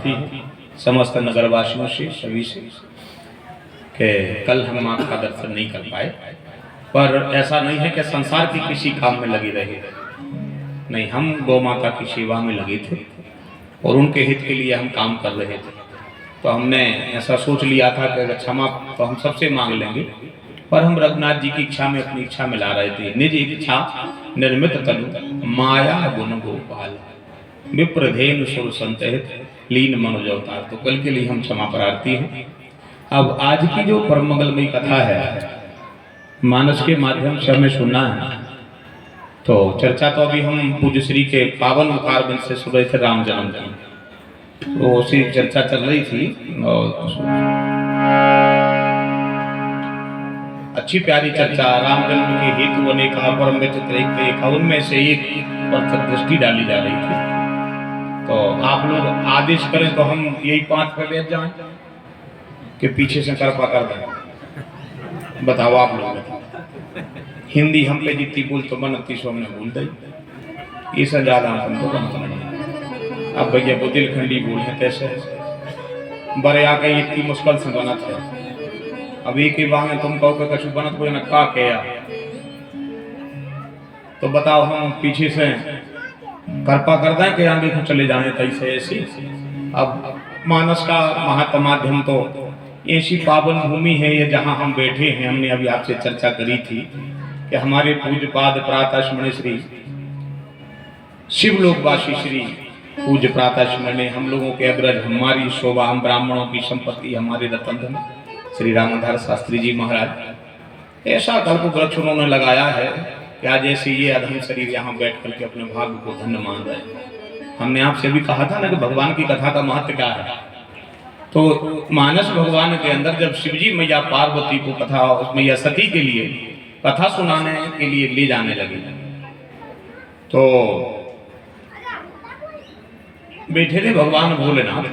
प्रार्थी है समस्त नगरवासियों से, सभी से, कि कल हम आपका दर्शन नहीं कर पाए, पर ऐसा नहीं है कि संसार की किसी काम में लगे रहे, नहीं, हम गौ माता की सेवा में लगे थे और उनके हित के लिए हम काम कर रहे थे। तो हमने ऐसा सोच लिया था कि अगर क्षमा तो हम सबसे मांग लेंगे, पर हम रघुनाथ जी की इच्छा में अपनी इच्छा में ला रहे थे। निज इच्छा निर्मित तनु माया गुण गोपाल विप्रधेनु सुर संतहित लीन मनोज अवतार। तो कल के लिए हम क्षमा प्रार्थी हैं। अब आज की जो परम मंगलमयी कथा है, मानस के माध्यम से हमें सुनना है, तो चर्चा तो अभी हम पूज्य श्री के पावन मुखार बिंद से सुन रहे थे राम जन्म की, तो उसी चर्चा चल रही थी और अच्छी प्यारी चर्चा। राम जन्म के हेतु अनेका परम देखा, उनमें से एक पर दृष्टि डाली जा रही थी। तो आप लोग आदेश करें तो हम यही 5 पे बैठ जाएं कि पीछे से कर दें। बताओ आप लोग, हिंदी हम पे जितनी बोल तो बनती सो हमने बोल दी, इससे ज्यादा हमको बनता नहीं। अब भैया बुदिलखंडी बोल है कैसे बड़े आ गई, इतनी मुश्किल से बना था। अब एक ही बात में तुम कहो कि कछु बनत कोई न का किया, तो बताओ हम पीछे से कृपा कर दें कि आगे को चले जाए तैसे ऐसी। अब मानस का महत्व माध्यम तो ऐसी पावन भूमि है ये जहाँ हम बैठे हैं। हमने अभी आपसे चर्चा करी थी कि हमारे पूज्य पाद प्रातः श्री शिवलोकवासी श्री पूज्य प्रातः ने हम लोगों के अग्रज, हमारी शोभा, हम ब्राह्मणों की संपत्ति, हमारे रतन धन श्री रामधार शास्त्री जी महाराज ऐसा कल्प वृक्ष उन्होंने लगाया है कि आज ऐसे ये अधम शरीर यहाँ बैठ करके अपने भाग्य को धन्य मान रहे हैं। हमने आपसे भी कहा था ना कि भगवान की कथा का महत्व क्या है। तो मानस भगवान के अंदर जब शिवजी मैया पार्वती को कथा, उस मैया सती के लिए कथा सुनाने के लिए ले जाने लगे, तो बैठे थे भगवान भोलेनाथ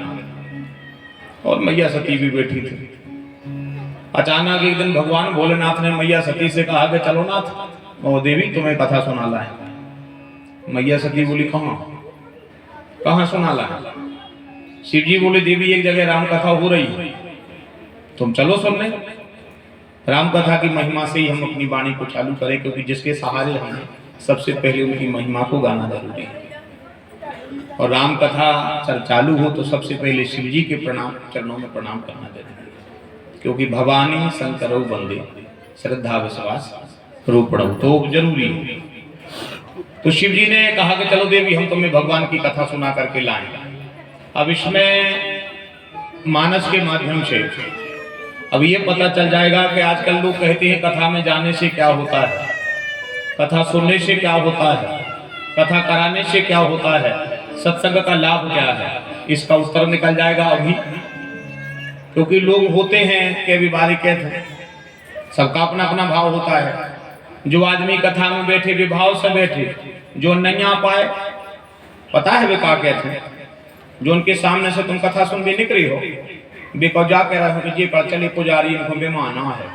और मैया सती भी बैठी थी। अचानक एक दिन भगवान भोलेनाथ ने मैया सती से कहा कि चलो नाथ और देवी तुम्हें कथा सुना लाए। मैया सती बोली कहाँ कहाँ सुना लाए? शिवजी बोले देवी एक जगह राम कथा हो रही है, तुम चलो सुनने। राम कथा की महिमा से ही हम अपनी वाणी को चालू करें, क्योंकि जिसके सहारे हमें सबसे पहले उनकी महिमा को गाना जरूरी है। और राम कथा चालू हो तो सबसे पहले शिवजी के प्रणाम चरणों में प्रणाम करना जरूरी है, क्योंकि भवानी शंकर वंदे श्रद्धा विश्वास रूपण तो जरूरी है। तो शिवजी ने कहा कि चलो देवी हम तुम्हें भगवान की कथा सुना करके लाएंगे। अब इसमें मानस के माध्यम से अब ये पता चल जाएगा कि आजकल लोग कहते हैं कथा में जाने से क्या होता है, कथा सुनने से क्या होता है, कथा कराने से क्या होता है, सत्संग का लाभ क्या है। इसका उत्तर निकल जाएगा अभी, क्योंकि लोग होते हैं कि विवाहित हैं, सबका अपना अपना भाव होता है। जो आदमी कथा में बैठे विभाव से बैठे, जो नहीं आ पाए, पता है वे क्या कहते हैं, जो उनके सामने से तुम कथा सुन भी निकली हो, बेको जा कह रहा है कि पर चले पुजारी इनको बेमाना है।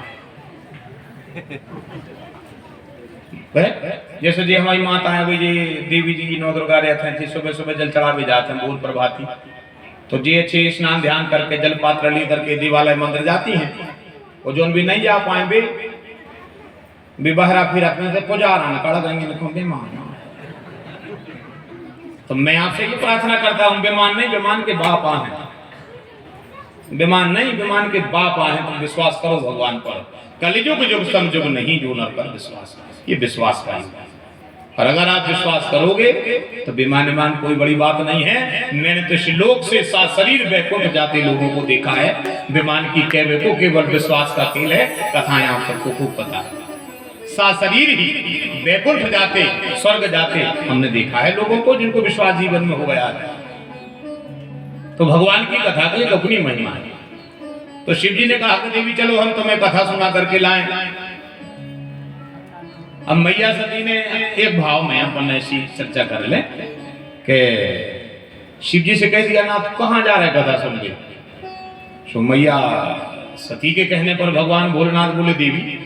जैसे जी हमारी माता है भाई जी देवी जी नौ दुर्गा रहते हैं, सुबह सुबह जल चढ़ा भी जाते हैं भोर प्रभाती, तो जी अच्छे स्नान ध्यान करके जल पात्र ली करके देवालय मंदिर जाती हैं। और जो भी नहीं जा पाए बे बहरा फिर अपने से पुजारा कड़ देंगे बेमान। तो मैं आपसे ये प्रार्थना करता हूँ, बेमान नहीं, बेमान के बाप हैं, बेमान नहीं, बेमान के बाप हैं। तुम विश्वास करो भगवान पर, कलिजुग जुग समजुग नहीं जो नर पर विश्वास, ये विश्वास का ही। और अगर आप विश्वास करोगे तो बेमान कोई बड़ी बात नहीं है। मैंने तो श्लोक से शरीर वैकुंठ जाते लोगों को देखा है, बेमान की कहवे को केवल विश्वास का खेल है। कथाएं आप सबको खूब पता है, शरीर ही वैकुंठ जाते स्वर्ग जाते हमने देखा है लोगों को, जिनको विश्वास जीवन में हो गया है। तो भगवान की कथा की अपनी महिमा है। तो शिव जी ने कहा कि देवी चलो हम तुम्हें कथा सुना करके लाएं। अब मैया सती ने एक भाव में अपन ऐसी चर्चा कर ले कि शिव जी से कह दिया ना आप कहाँ जा रहे कथा सुन के। तो मैया सती के कहने पर भगवान भोलेनाथ बोले देवी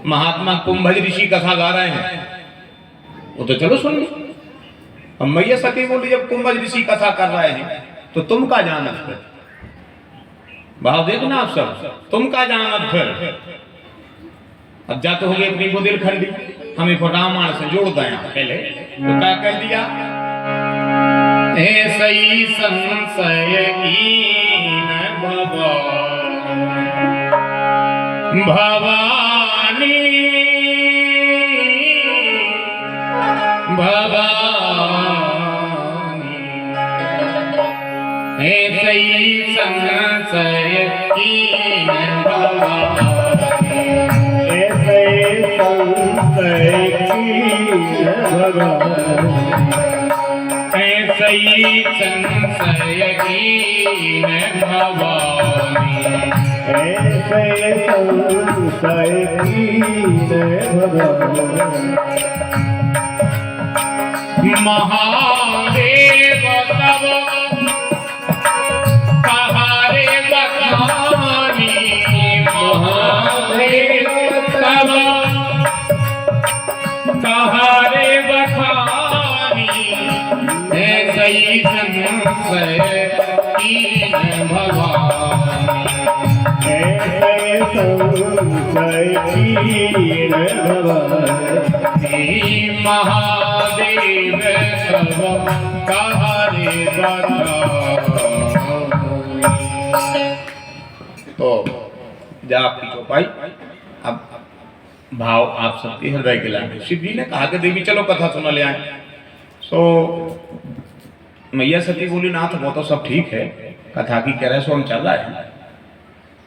महात्मा कुंभज ऋषि कथा गा रहे हैं, वो तो चलो सुन लो। अब मैया सती बोली जब कुंभज ऋषि कथा कर रहे हैं तो तुम का जानत फिर? भाव देखना आप सब, तुम का जानत फिर? अब जा तो हो गई अपनी बुंदेलखंडी, हमें को रामायण से जोड़ दिया पहले तो क्या कर दिया, ऐसा ही संशय कीन भवानी ऐसा ही संशय कीन भवानी, ऐसा ही संशय कीन भवानी, ऐसे संशय कीन भवानी। महादेव तब कहारे बखानी, महादेव तब कहारे बखानी, ऐसा ही संशय कीन भवानी, ऐसे संशय कीन भवानी। महादेव तब कहारे बखानी। तो जा आपकी चौपाई, अब भाव आप सबके हृदय के लाए। शिव जी ने कहा कि देवी चलो कथा सुना ले आए। सो मैया सती बोली नाथ वो तो सब ठीक है, कथा की कह रहे सो हम चल रहा है,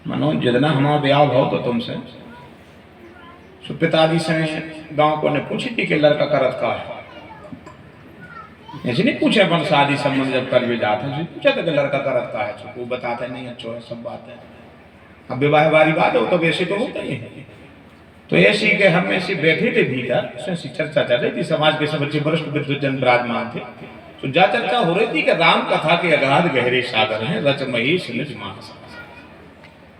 मनो जितना हमारा ब्याह भाव तो तुमसे। सो पिताजी से गांव को ने पूछी थी कि लड़का करत का है, ऐसे नहीं पूछे अपन शादी संबंध जब कर भी जाते हैं पूछा था कि लड़का करत का है, वो बताते नहीं अच्छो है सब बात है। अब विवाह वाली बात हो तो वैसे तो होता ही है। तो ऐसी के हम ऐसे बैठे थे भीतर, उसमें चर्चा चल रही थी, समाज के सब अच्छे वरिष्ठ विद्वजन विराजमान थे। तो जा चर्चा हो रही थी कि राम कथा के अगाध गहरे सागर हैं, रच महेश निज मानस।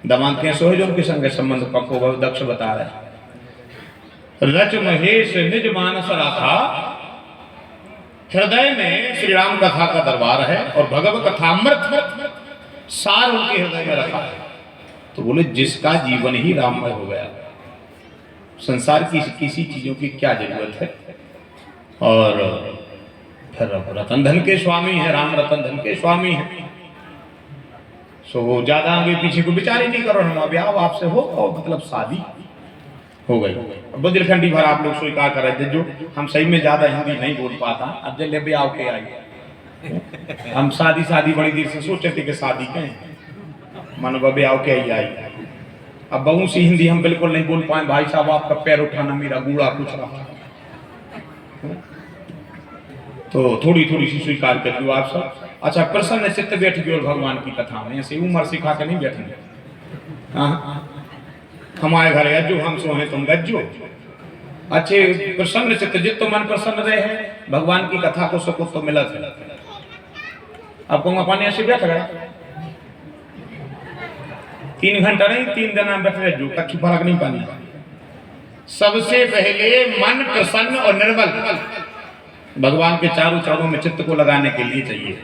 दमाद के सोहे जो उनके संग संबंध पक्को दक्ष बता रहे, रच महेश निज मानस रखा, हृदय में श्री राम कथा का दरबार है और भगवत कथामृत सार उनके हृदय में रखा है। तो बोले जिसका जीवन ही राममय हो गया, संसार की किसी चीजों की क्या जरूरत है। और फिर रतन धन के स्वामी है, राम रतन धन के स्वामी है। सो वो ज्यादा आगे पीछे को विचार ही नहीं करो, हम ब्याह आपसे हो और मतलब शादी हो गई। बुंदेलखंडी भर आप लोग स्वीकार कर रहे थे, जो हम सही में ज्यादा हिंदी नहीं बोल पाता, अब जब ब्याह के आई हम शादी बड़ी देर से सोचे थे कि शादी कहें, मानो ब्याह के ही आई। अब बहुत सी हिंदी हम बिल्कुल नहीं बोल पाए, भाई साहब आपका पैर उठाना मेरा गूढ़ा कुछ रहा, तो थोड़ी सी स्वीकार कर लो आप सब। अच्छा प्रसन्न चित्त बैठ गए और भगवान की कथा में ऐसे उम्र सिखा के नहीं बैठेंगे। हमारे घर गज्जो हम सो हैं तुम गज्जो, अच्छे प्रसन्न चित्त जित तो मन प्रसन्न रहे हैं, भगवान की कथा को सुख तो मिला था। अब कहूँगा पानी ऐसे बैठ गए 3 घंटा नहीं 3 दिन बैठ रहे जो कच्छु फर्क नहीं पानी। सबसे पहले मन प्रसन्न और निर्मल भगवान के चारों चरणों में चित्त को लगाने के लिए चाहिए।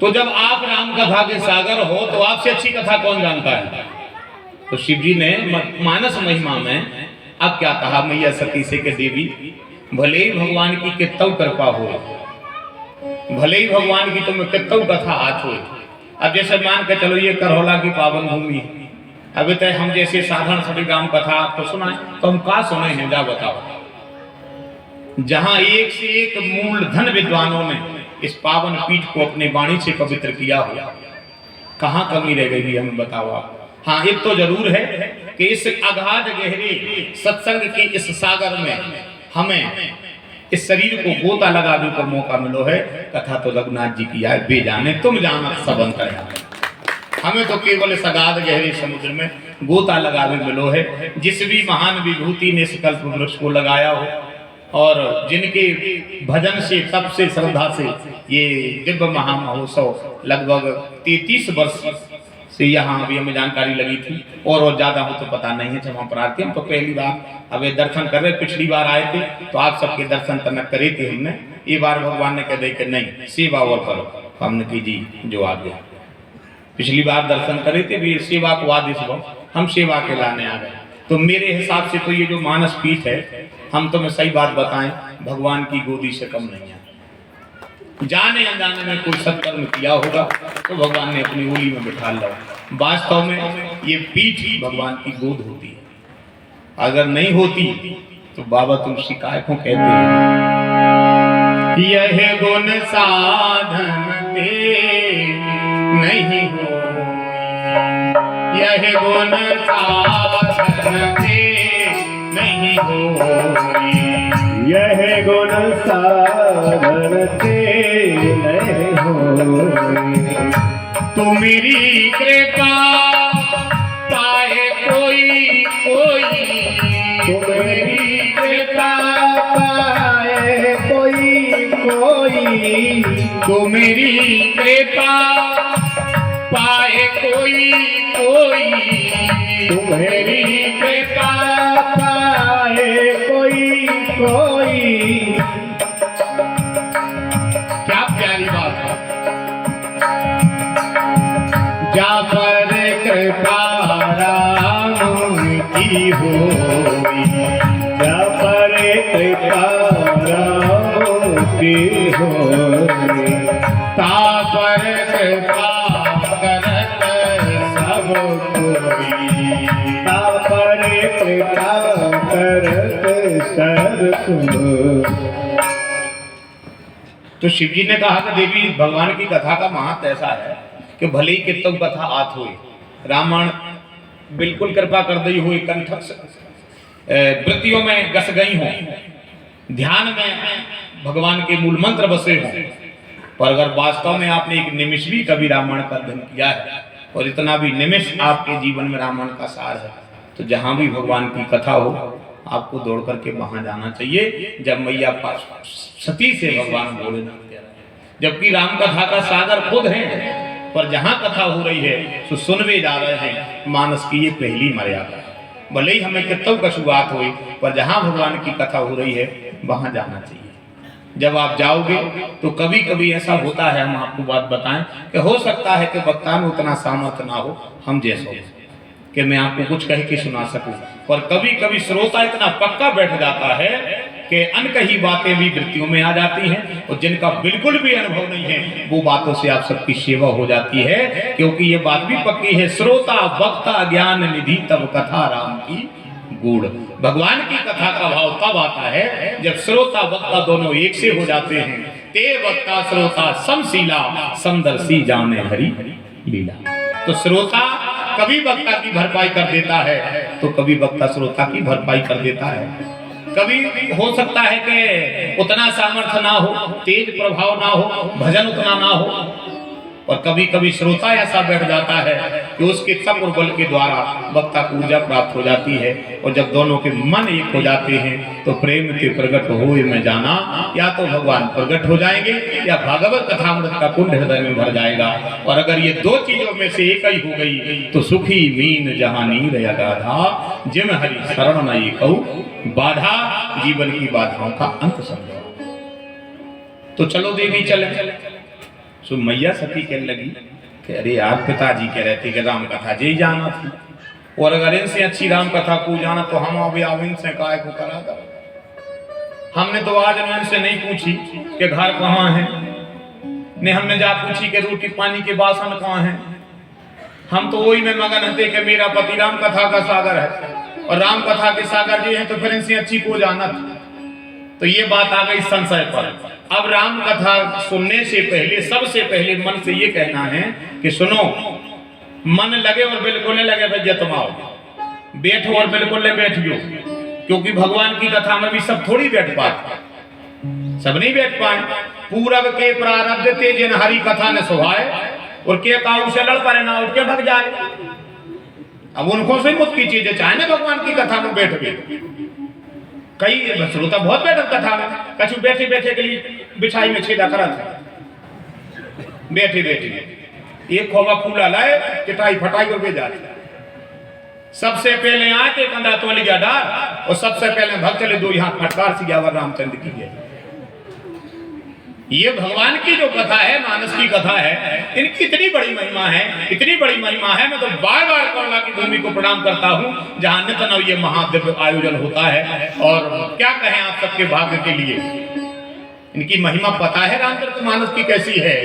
तो जब आप राम कथा के सागर हो तो आपसे अच्छी कथा कौन जानता है। तो शिव जी ने मानस महिमा में अब क्या कहा, मैया सती से के देवी भले ही भगवान की कितौ कृपा हो, भले ही भगवान की तुम्हें कितौ कथा हाथ हो। अब जैसे मान के चलो ये करहोला की पावन भूमि, अभी तक हम जैसे साधारण सभी राम कथा आपको सुनाए तो हम का सुने हैं, जा बताओ। जहां एक से एक मूल धन विद्वानों ने इस पावन पीठ को अपने वाणी से पवित्र किया हो, कहां कमी रह गई हमें बताओ आप। हाँ एक तो जरूर है कि इस अगाध गहरे सत्संग के इस सागर में हमें इस शरीर को गोता लगाने का मौका मिलो है। कथा तो रघुनाथ जी की है, बेजाने तुम जाना सब अंतर है। हमें तो केवल इस अगाध गहरे समुद्र में गोता लगाने मिलो है। जिस भी महान विभूति ने इस कल्प वृक्ष को लगाया हो और जिनके भजन से तप से श्रद्धा से ये दिव्य महामहोत्सव लगभग 33 वर्ष से यहाँ अभी हमें जानकारी लगी थी, और ज़्यादा हो तो पता नहीं है, क्षमा प्रार्थी। हम तो पहली बार अब ये दर्शन कर रहे, पिछली बार आए थे तो आप सबके दर्शन तनक करे थे हमने। ये बार भगवान ने कह दे कि नहीं सेवा और करो, हमने की जी जो आ गया। पिछली बार दर्शन करे थे भी सेवा को आदेश हो, हम सेवा के लाने आ गए। तो मेरे हिसाब से तो ये जो मानस पीठ है, हम तुम्हें सही बात बताएं, भगवान की गोदी से कम नहीं है। जाने अनजाने में कोई सत्कर्म किया होगा तो भगवान ने अपनी उंगली में बिठा लिया। वास्तव में ये पीठ ही भगवान की गोद होती है। अगर नहीं होती तो बाबा तुलसी काय को कहते हैं, यह गुण साधन दे नहीं हो, यह गुण साधन दे नहीं हो, यह गुण साधन ते नहीं हो। तू मेरी कृपा पाए कोई कोई, तू मेरी कृपा पाए कोई कोई, तू मेरी कृपा पाए कोई कोई, तू मेरी कृपा पाए कोई कोई। क्या प्यारी बात है। जा पर कृपा राम की होई, जा पर कृपा राम की होई, ता पर कृपा करत सब कोई, ता पर कृपा करत सब कोई। तो शिव जी ने कहा कि देवी भगवान की कथा का महत्व ऐसा है कि भले ही कितों कथा आत हुई, रामायण बिल्कुल कृपा कर दी हुई, कंठक वृत्तियों में गस गई हो, ध्यान में भगवान के मूल मंत्र बसे हों, पर अगर वास्तव में आपने एक निमिष भी कभी रामायण का अध्ययन किया है और इतना भी निमिष आपके जीवन में रामायण का सार है, तो जहां भी भगवान की कथा हो आपको दौड़ करके वहां जाना चाहिए। जब मैया सती से भगवान बोले, जबकि राम कथा का सागर खुद है, पर जहां कथा हो रही है तो सुनवे जा रहे हैं। मानस की ये पहली मर्यादा है। भले ही हमें कितों का शुरुआत हुई, पर जहां भगवान की कथा हो रही है वहां जाना चाहिए। जब आप जाओगे तो कभी कभी ऐसा होता है, हम आपको बात बताएं कि हो सकता है कि वक्ता में उतना सामर्थ्य ना हो हम जैसे कि मैं आपको कुछ कह के सुना सकूं, पर कभी कभी श्रोता इतना पक्का बैठ जाता है कि अनकही बातें भी वृत्तियों में आ जाती हैं, और जिनका बिल्कुल भी अनुभव नहीं है वो बातों से आप सबकी सेवा हो जाती है। क्योंकि ये बात भी पक्की है, श्रोता वक्ता ज्ञान निधि तब कथा राम की गूढ़। भगवान की कथा का भाव तब आता है जब श्रोता वक्ता दोनों एक से हो जाते हैं। ते वक्ता श्रोता समशीला, समदर्शी जाने हरि लीला। तो श्रोता कभी वक्ता की भरपाई कर देता है तो कभी वक्ता श्रोता की भरपाई कर देता है। कभी हो सकता है कि उतना सामर्थ्य ना हो, तेज प्रभाव ना हो, भजन उतना ना हो, और कभी कभी श्रोता ऐसा बैठ जाता है कि उसके तप और बल के द्वारा वक्ता को ऊर्जा प्राप्त हो जाती है। और जब दोनों के मन एक हो जाते हैं तो प्रेम के प्रकट होए में जाना, या तो भगवान प्रकट हो जाएंगे या भागवत कथामृत का कुंड हृदय में भर जाएगा। और अगर ये दो चीजों में से एक ही हो गई तो सुखी मीन जहानी रया गाधा, जिम हरि शरण न ये कहू बाधा, जीवन की बाधाओं का अंत समझो। तो चलो देवी चले। सो मैया सती कहने लगी कि अरे यार पिताजी कह रहे थे कि राम कथा जी जाना थी, और अगर इनसे अच्छी राम कथा को जाना तो हम अभी अब इनसे काय को करा दो। हमने तो आज इनसे नहीं पूछी कि घर कहाँ है, ने हमने जा पूछी कि रोटी पानी के बासन कहाँ है। हम तो वही में मगन थे कि मेरा पति राम कथा का सागर है, और राम कथा के सागर जी हैं तो फिर इनसे अच्छी को जाना था। तो ये बात आ गई संशय पर। अब राम कथा सुनने से पहले सबसे पहले मन से ये कहना है कि सुनो, मन लगे और बिल्कुल नहीं लगे भाई जतमाओ, बैठो और बिल्कुल नहीं बैठियो, क्योंकि भगवान की कथा में भी सब थोड़ी बैठ पाए, सब नहीं बैठ पाए। पूरब के प्रारब्ध ते जिन हरि कथा ने सुहाए, और के काऊ से लड़ पड़े ना उठ के भग जाए। अब उनको से मुक्त की चीजें चाहे ना भगवान की कथा में बैठ गए। कई श्रोता बहुत बैठक कथा में कछु बैठे बैठे के लिए बिछाई में छेदा करत है, बैठे बैठे एक खोवा फूला लाए किटाई फटाई और भेजा। सबसे पहले आके कंधा तोलिया डार और सबसे पहले भग चले दो यहाँ फटकार सियावर रामचंद्र की है। ये भगवान की जो कथा है, मानस की कथा है, इनकी इतनी बड़ी महिमा है, इतनी बड़ी महिमा है। मैं तो बार बार करुणा की भूमि को प्रणाम करता हूँ जहाँ नित्य नव ये महादिव्य आयोजन होता है। और क्या कहें आप सबके भाग्य के लिए, इनकी महिमा पता है रामचरितमानस की कैसी है।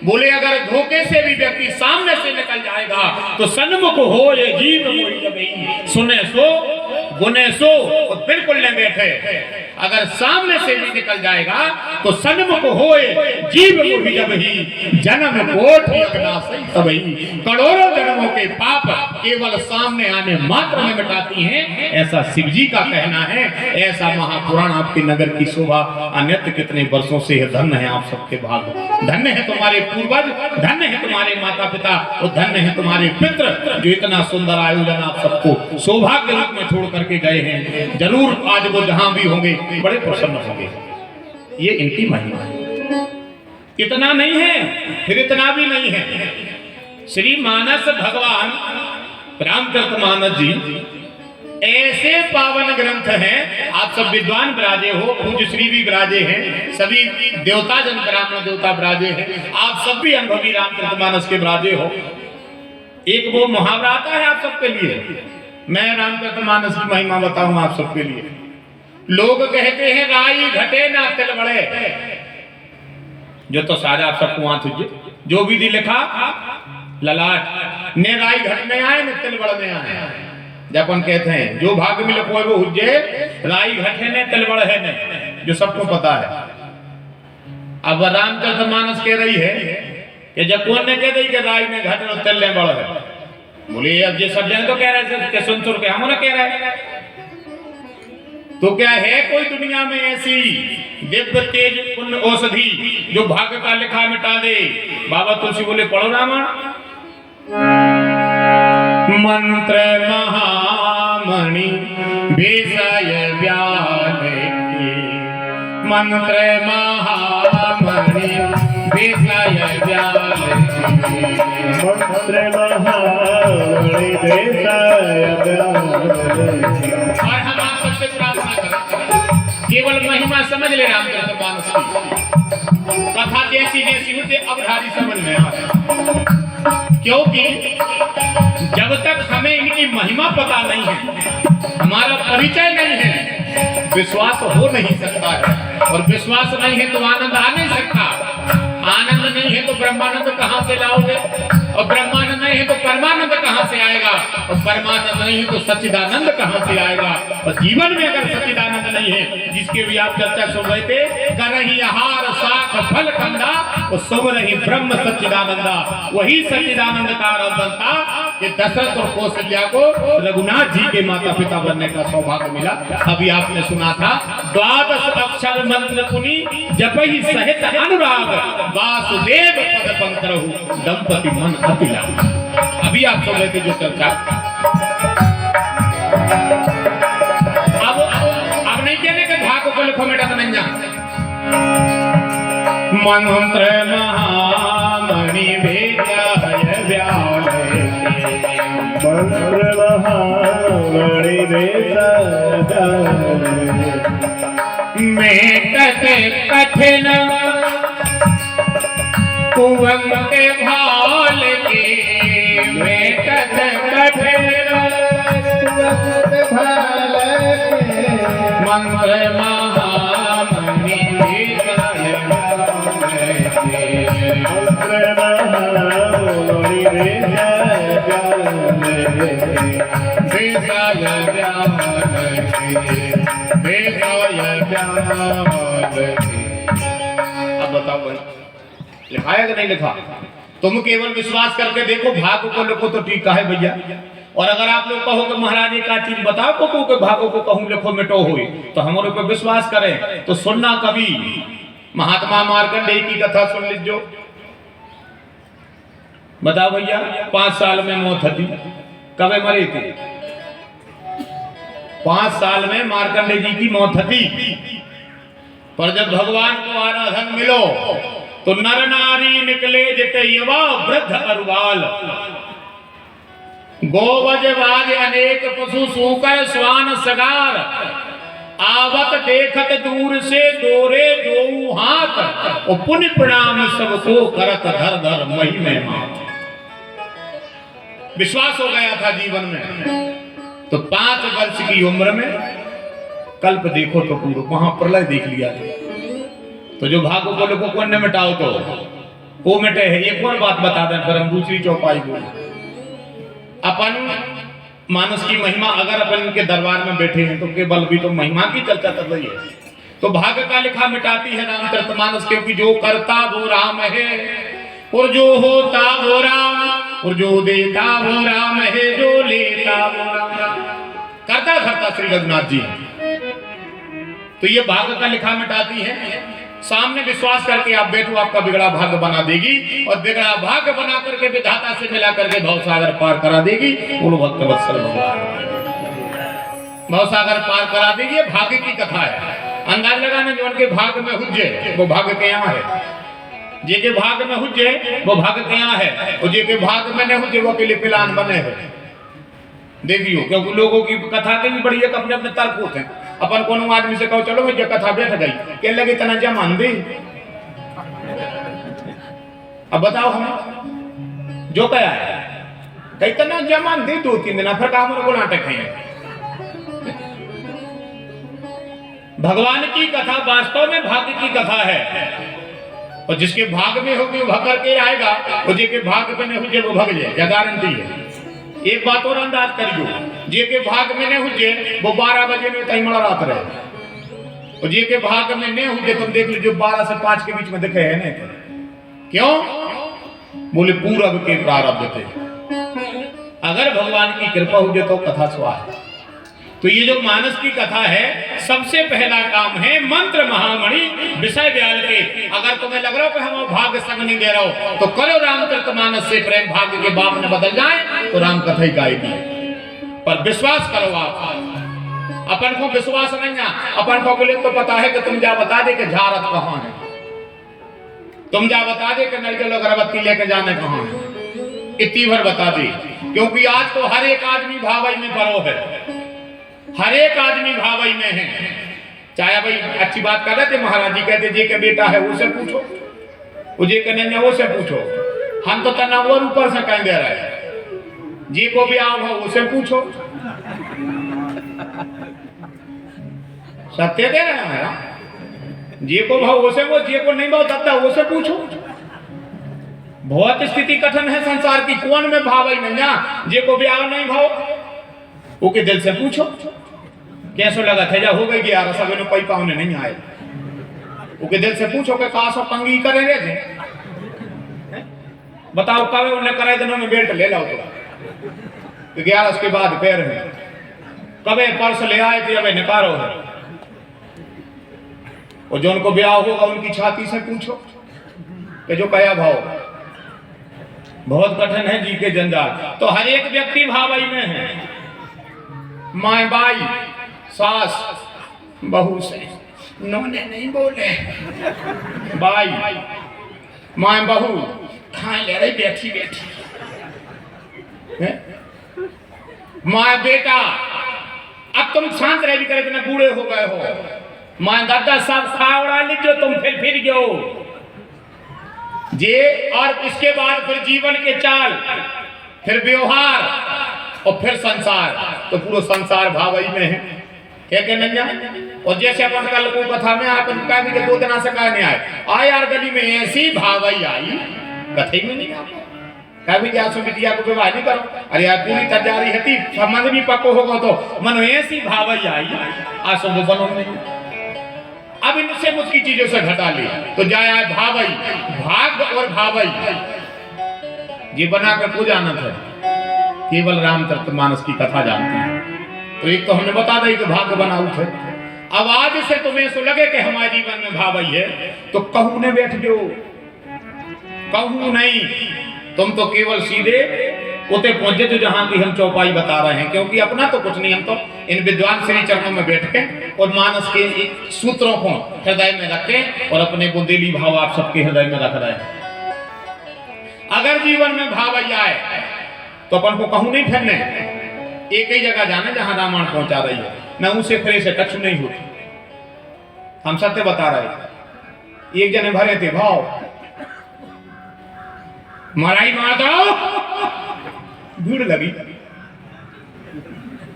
बोले अगर धोखे से भी व्यक्ति सामने से निकल जाएगा तो सन्मुख हो ये जीव मोहि जबहि, सुने सो गुने सो और बिल्कुल न बैठे। अगर सामने से भी निकल जाएगा तो सन्मुख होए जीव मोहि जबहि, जन्म कोटि अगनासई सबहि। करोड़ों जन्मों के पाप केवल सामने आने मात्र में मिटाती हैं, ऐसा शिव जी का कहना है। ऐसा महापुराण आपके नगर की शोभा अन्यत्र कितने वर्षों से है। धन्य है आप सबके भाग्य, धन्य है तुम्हारे पूर्वज, धन्य है तुम्हारे माता पिता और धन्य है तुम्हारे पितृ जो इतना सुंदर आयोजन आप सबको सौभाग्य रूप में छोड़ करके गए हैं। जरूर आज वो जहां भी होंगे बड़े प्रसन्न होंगे। ये इनकी महिमा है। इतना नहीं है फिर इतना भी नहीं है। श्री मानस भगवान रामचरितमानस जी ऐसे पावन ग्रंथ हैं। आप सब विद्वान विराजे हो, पूज्य श्री भी विराजे हैं, सभी देवता जन ब्राह्मण देवता विराजे हैं, आप सब भी अनुभवी रामचरितमानस के विराजे हो। एक वो मुहावरा आता है आप सबके लिए, मैं रामचरितमानस की महिमा बताऊं आप सबके लिए। लोग कहते हैं राई घटे ना तिल बढ़े, जो तो सारा आप सबको वहां तुझे जो विधि लिखा ललाट ने राई घटने आए न तिल बढ़ने आए। जपन कहते हैं जो भाग्य में लिखो वो हुज्जे, राई घटे ने तिल बढ़े ने, जो सबको पता है। अब रामचरितमानस कह रही है कि जब कौन ने कह दी कि राई में घटे और तिल ने बढ़े, बोले अब ये सब जन तो कह रहे थे सुन सुन के हम कह रहे हैं। तो क्या है कोई दुनिया में ऐसी दिव्य तेज पुण्य औषधि जो भाग्य का लिखा मिटा दे। बाबा तुलसी बोले पढ़ो रामायण। मंत्र महामणि विषय व्यान की, मंत्र महामणि विषय व्यान की, मंत्र महामणि विषय व्यान की। और हम आप सबसे प्रार्थना करें केवल महिमा समझ ले रामचरितमानस की। कथा जैसी जैसी होती अवधारी समझ में आए, क्योंकि जब तक हमें इनकी महिमा पता नहीं है, हमारा परिचय नहीं है, विश्वास हो नहीं सकता है। और विश्वास नहीं है तो आनंद आ नहीं सकता। आनंद नहीं है तो ब्रह्मानंद कहां से लाओगे, और ब्रह्मानंद नहीं है तो परमानंद कहां से आएगा, और परमानंद नहीं है तो सच्चिदानंद कहां से आएगा। और जीवन में अगर सच्चिदानंद नहीं है, जिसके भी आप चर्चा सुन रहे थे, करही आहार साख फल कंदा और सुम रही ब्रह्म सच्चिदानंदा, वही सच्चिदानंद का आराधन था कि दशरथ और कौशल्या को रघुनाथ जी के माता पिता बनने का सौभाग्य मिला। अभी आपने सुना था 12 अक्षर मंत्र पुनि जपहि सहित अनुराग, वासुदेव पद पंकरहु दंपति मन अति लाभ। अभी आप सुन रहे थे जो चर्चा। अब नहीं कहने के भाग को लिखो बेटा समझ जा। मंत्र महामणि विषय व्यान की, मंत्र महामणि विषय व्यान की। मेटत कठिन कुवंत भाल के, मेटत कठिन कुवंत भाल के, मंत्र महामणि विषय व्यान की, मंत्र महामणि विषय व्यान की। विषय व्यान की, विषय व्यान की। अब बताओ भाई लिखा है कि नहीं लिखा? तुम केवल विश्वास करके देखो, भाग्य को लिखो तो ठीक है भैया। और अगर आप लोग कहो कि महाराज एक चीज बताओ को के भाग्य को कहूं लिखो मिटो हुई, तो हमारे ऊपर विश्वास करें तो सुनना। कभी महात्मा मार्कंडेय की कथा सुन लीजिए। बताओ भैया 5 साल में मौत थी, कब मरे थे? 5 साल में मार्कंडेय जी की मौत थी। पर जब भगवान को आराधन मिलो तो नर नारी निकले जिते युवा वृद्ध अरुवाल, गोवज बाज अनेक पशु सूकर स्वान सगार, आवत देखत दूर से दोरे दो हाथ, और पुण्य प्रणाम सबको करत धर धर मही में मात। विश्वास हो गया था जीवन में। तो 5 वर्ष की उम्र में कल्प देखो तो पूर्व वहां प्रलय देख लिया। तो जो भागो बोले को कौन ने मिटाओ तो वो मिटे है। एक और बात बता दें फिर हम दूसरी चौपाई बोले। अपन मानस की महिमा अगर अपन के दरबार में बैठे हैं तो केवल भी तो महिमा की चर्चा कर रही है। तो भाग्य का लिखा मिटाती है रामचरितमानस, क्योंकि जो करता वो राम है और जो होता वो राम, और जो देता वो राम है, जो लेता वो राम। करता धरता श्री रघुनाथ जी। तो ये भाग्य का लिखा मिटाती है। सामने विश्वास करके आप बैठो, आपका बिगड़ा भाग्य बना देगी, और बिगड़ा भाग्य बना करके विधाता से मिला करके भवसागर पार करा देगी। बोलो भक्त वत्सल भगवान, भवसागर पार करा देगी। ये भाग्य की कथा है। अंदाज लगाने जो उनके भाग्य में हुज्जे वो भाग्य के यहाँ है, जे के भाग्य में हुज्जे वो भाग्य के यहाँ है, और जे के भाग्य में नहीं हुज्जे वो के लिए पिलान बने हैं। देखियो, क्योंकि लोगों की कथा के भी बड़ी एक अपने अपने तर्क होते हैं। अपन कोनो आदमी से कहो चलो ये कथा बैठ गई, क्या लगे इतना जमान दे। अब बताओ हमें जो क्या है कई तना जमान दे 2-3 दिन फिर काम को नाटक है। भगवान की कथा वास्तव में भाग्य की कथा है, और जिसके भाग में होगी वो भग करके आएगा, और जिसके भाग में नहीं हुए वो भग जाए, गारंटी है। एक बात और अंदाज करियो, जे के भाग में नहीं हुए वो 12 बजे में तई मड़ा रात रहे, और जे के भाग में नहीं हुए तुम देख लीजिए 12 से 5 के बीच में दिखे है ना। क्यों? बोले पूरब के प्रारब्ध थे। अगर भगवान की कृपा हुई तो कथा स्वाद। तो ये जो मानस की कथा है, सबसे पहला काम है मंत्र महामणि विषय व्याल के। अगर तुम्हें लग रहा हो कि हम भाग्य संग नहीं दे रहा हो तो करो रामचरितमानस से प्रेम, भाग्य के बाप ने बदल जाए तो राम कथा ही गाएगी। पर विश्वास करो आप। अपन को विश्वास नहीं है, अपन को बोले तो पता है कि तुम जा बता दे कि झारत कहाँ है, तुम जा बता दे कि नरियल अगरबत्ती लेके जाने कहाँ है, इतनी भर बता दे। क्योंकि आज तो हर एक आदमी भावई में परो है, हर एक आदमी भावई में है। चाहे भाई अच्छी बात कर रहे थे महाराज जी, कहते जे के बेटा है उसे पूछो, वो जे के नन्या वो से पूछो। हम तो तना और ऊपर से कह दे रहे हैं, जी को भी आओ हो उसे पूछो। सत्य दे रहे हैं, जे को भाव उसे, वो जे को नहीं भाव दत्ता उसे पूछो। बहुत स्थिति कठिन है संसार की, कौन में भाव ही नहीं, जे को भी आओ नहीं भाव ओके दिल से पूछो कैसे लगा थे, जा हो गई 11 सब ने पैसा उन्हें नहीं आए, ओके दिल से पूछो कि कहा सब पंगी करे रहे थे, बताओ कब उन्हें करे दिनों में बेल्ट ले लाओ तो 11 के बाद पैर में कबे पर्स ले आए थे, अबे निकालो है। और जो उनको ब्याह होगा उनकी छाती से पूछो कि जो कया भाव। बहुत कठिन है जी के जंजाल। तो हर एक व्यक्ति भावई में है, माए बाई सास बहू से नोने नहीं बोले, बाई माए बहू खाए ले रही बैठी बैठी, माए बेटा अब तुम शांत रह भी करे इतने बूढ़े हो गए हो, माए दादा सब खा उड़ा लीजिए तुम फिर गयो जे। और इसके बाद फिर जीवन के चाल, फिर व्यवहार और फिर संसार। तो पूरा संसार भावई में है, क्या नहीं जाए। और जैसे अपन कल को कथा में अपन कह भी 2 दिन से कहने आए यार गली में ऐसी भावई आई, कथे में नहीं आता कह भी क्या बिटिया को विवाह नहीं करो, अरे यार पूरी तैयारी है, संबंध भी पक्को होगा तो मनो ऐसी भावई आई आसो वो बनो नहीं। अब इनसे मुझकी चीजों से घटा ली तो जाए भावई, भाग और भावई ये बना कर पूजा न थे, केवल रामचरितमानस की कथा जानती है। तो एक तो हमने बता दी कि भाग्य बना उठे। अब आज से तुम्हें सो लगे कि हमारे जीवन में भावई है तो कहूं ने बैठ जाओ, कहूं नहीं, तुम तो केवल सीधे उते पहुंचे जो जहां की हम चौपाई बता रहे हैं। क्योंकि अपना तो कुछ नहीं, हम तो इन विद्वान श्री चरणों में बैठ के और मानस के सूत्रों को हृदय में रखे और अपने बुंदेली भाव आप सबके हृदय में रख रहे हैं। अगर जीवन में भाव आए तो अपन को कहूं नहीं फिरने, एक ही जगह जाने जहां रामायण पहुंचा रही है, न उसे फिर से कछु नहीं होती। हम सत्य बता रहे, एक जने भरे थे भाव मराई मार दो, भीड़ लगी,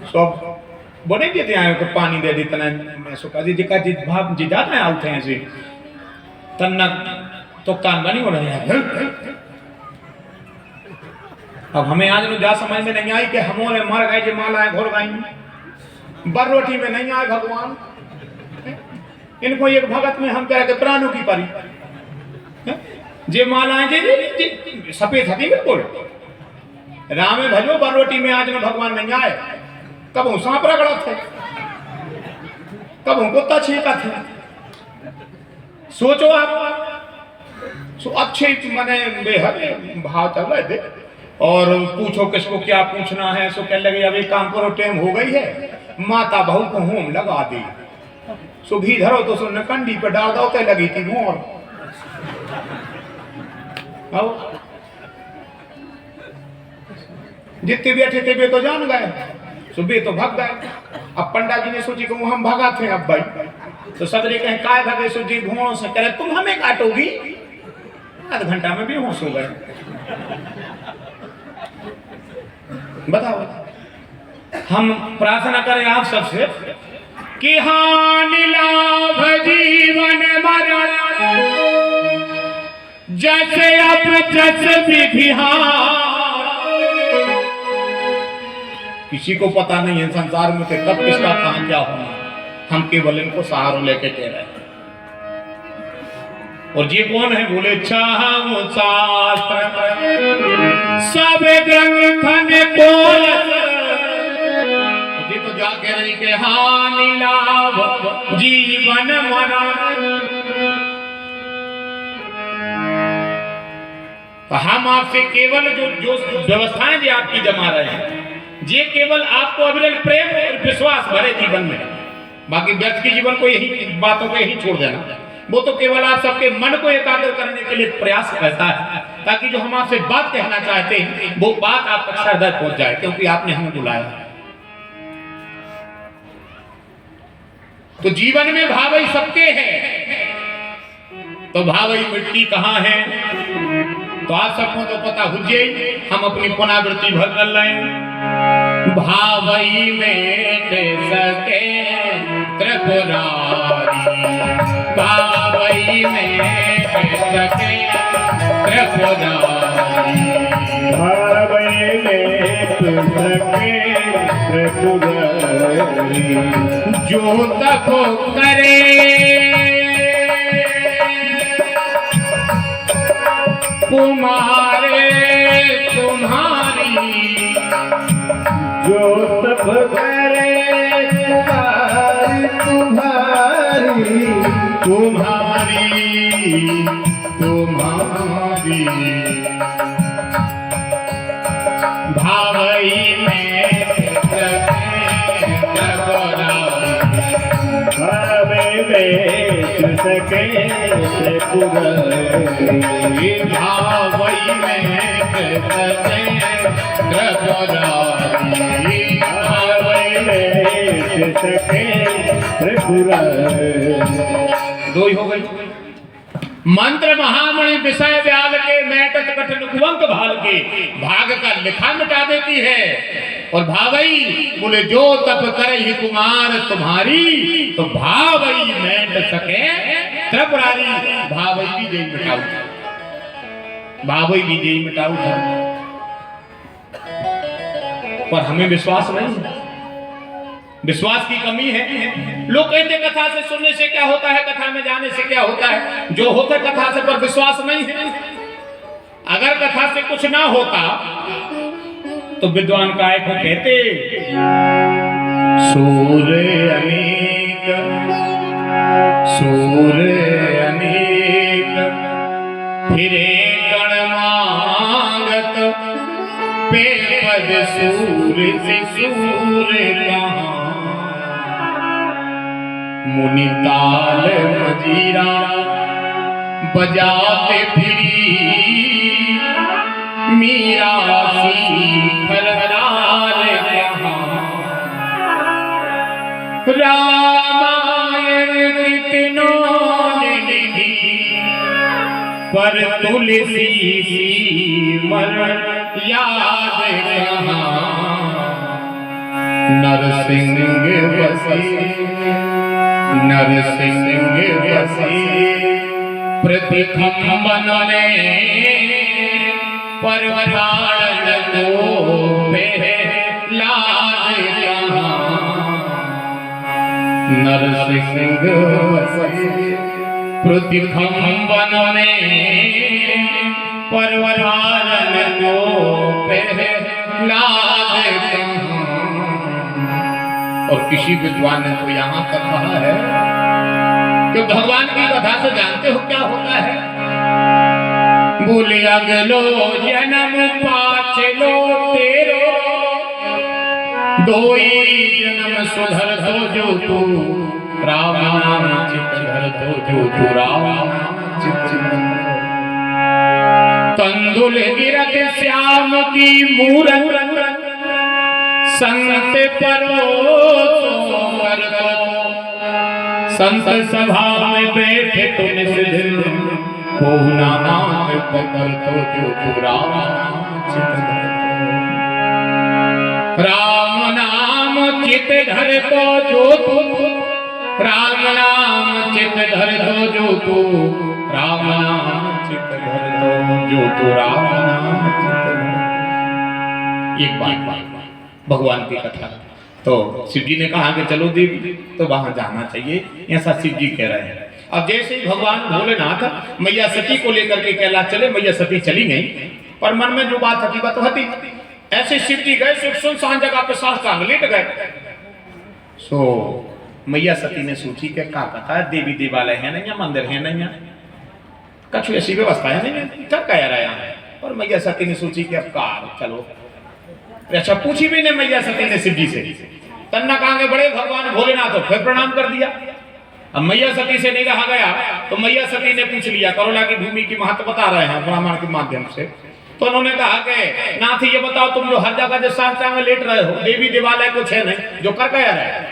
सब बड़े देते आए को पानी दे दी तना मैं सुखा जी जिका जी भाव जी जाते हैं आउट हैं ऐसे तन्ना तो कान बनी हो रहे हैं। अब हमें आज नु जा समझ में नहीं आई कि हमोरे मर गए जे माला घोर गई बर रोटी में नहीं आए भगवान। इनको एक भगत में हम कह के प्राणों की परी जे मालाएं जे सफेद हती बिल्कुल रामे भजो बर रोटी में आज में भगवान नहीं आए। कब हूं सांप रगड़ा थे, कब हूं कुत्ता छींका थे। सोचो आप सो अच्छे मने बेहद भाव चल रहे थे और पूछो किसको क्या पूछना है। सो कह लगे अभी काम करो टाइम हो गई है, माता बहू को होम लगा दी। सो घी धरो तो सो नकंडी पे डाल दो ते लगी थी मोर। जितने बैठे थे वे तो जान गए, सुबह तो भाग गए। अब पंडा जी ने सोची कि हम भागा थे अब भाई, तो सदरे कहे काय भागे सो जी घोड़ों से करे तुम हमें काटोगी। आध घंटा में बेहोश हो गए। बताओ, हम प्रार्थना करें आप सबसे कि हानि लाभ जीवन मरण जैसे अब जैसे विधिहार। किसी को पता नहीं है संसार में कब किसका कहां क्या होना, हम केवल इनको सहारा लेके कह रहे हैं। और ये कौन है बोले चाहूं शास्त्र सब ग्रंथन बोल। ये तो जा कह रही के हानि लाभ जीवन मरण। हम आपसे केवल जो व्यवस्थाएं जो आपकी जमा रहे हैं ये केवल आपको अविरल प्रेम और विश्वास भरे जीवन में, बाकी व्यर्थ के जीवन को यही बातों को यही छोड़ देना। वो तो केवल आप सबके मन को एकाग्र करने के लिए प्रयास करता है ताकि जो हम आपसे बात कहना चाहते हैं वो बात आप तक हृदय पहुंच जाए, क्योंकि आपने हमें बुलाया। तो जीवन में भावई सबके हैं, तो भावई मिट्टी कहां है तो आप सबको तो पता हो जाए। हम अपनी पुनरावृत्ति भर कर लें। भावई में सके त्रिपुरारी, भावई में सके त्रिपुरारी, भावई में सके त्रिपुरारी। जो तप करे तुम्हारे तुम्हारी, जो तप करे तुम्हारी तुम्हारी तुम्हारी। भावई में भावई में सके त्रिपुरारी, भावई में सके त्रिपुरारी, भावई में सके त्रिपुरारी। दो ही हो गई। मंत्र महामणि विषय व्याल के मैटत कठ नुखवंक भाल के भाग का लिखा मिटा देती है। और भावई बोले जो तप करे ही कुमार तुम्हारी, तो भावई मैट सके त्रिपुरारी। भावई भी जय मिटाऊ, भावई भी जय मिटाऊ था, पर हमें विश्वास नहीं है, विश्वास की कमी है। लोग कहते कथा से सुनने से क्या होता है, कथा में जाने से क्या होता है, जो होता है कथा से पर विश्वास नहीं है। अगर कथा से कुछ ना होता तो विद्वान काय को कहते सूर्य अनेक फिरे गण मांगत पे पद सूर्य से सूर्य कहाँ मुनि ताल मजीरा बजाते फिरी मीरा रामायण कितनों ने लिखी पर तुलसी मर याद कहाँ नरसिंह बसी प्रतिखंबन में परवराण को लाज कहाँ नरसिंह बसी प्रतिखंबन में परवराण को लाज कहाँ। और किसी विद्वान ने तो यहाँ तक कहा है कि भगवान की कथा से जानते हो क्या होता है? बोले अगलो जन्म पाछलो तेरो दोई जन्म सुधर दो जो तू राम नाम चित्त धर दो जो तू राम चित्त तंदुल गिरत श्याम की मूरत संत परोसो संत सभा में बैठे तुम सिद्ध को नाम पकड़ तो जो तू राम नाम चित धर तो जो तू राम नाम चित धर तो जो तू राम नाम चित धर तो जो तू राम नाम चित धर। एक बात भगवान की कथा तो शिव जी ने कहा कि चलो देवी तो वहां जाना चाहिए, ऐसा शिव जी कह रहे हैं। अब जैसे ही भगवान भोलेनाथ मैया सती को लेकर के कैलाश चले, मैया सती चली गई, पर मन में जो बात हकीकत होती ऐसे शिव जी गए सुनसान जगह पे साष्टांग लेट गए। सो मैया सती ने सोची कि क्या पता है देवी देवालय है नहीं, मंदिर है नहीं, कुछ ऐसी व्यवस्था है नहीं, क्या कह रहा है। और मैया सती ने सोची कि अब कार चलो, अच्छा पूछी भी नहीं मैया सती ने शिव जी से, तन्ना कहांगे बड़े भगवान भोलेनाथ, फिर प्रणाम कर दिया। अब मैया सती से नहीं रहा गया तो मैया सती ने पूछ लिया, करोला की भूमि की महत्व बता रहे हैं ब्राह्मण के माध्यम से, तो उन्होंने कहा कि नाथ ये बताओ तुम जो हर जगह जो साष्टांग लेट रहे हो, देवी देवालय कुछ है नहीं जो कर कह रहे हैं।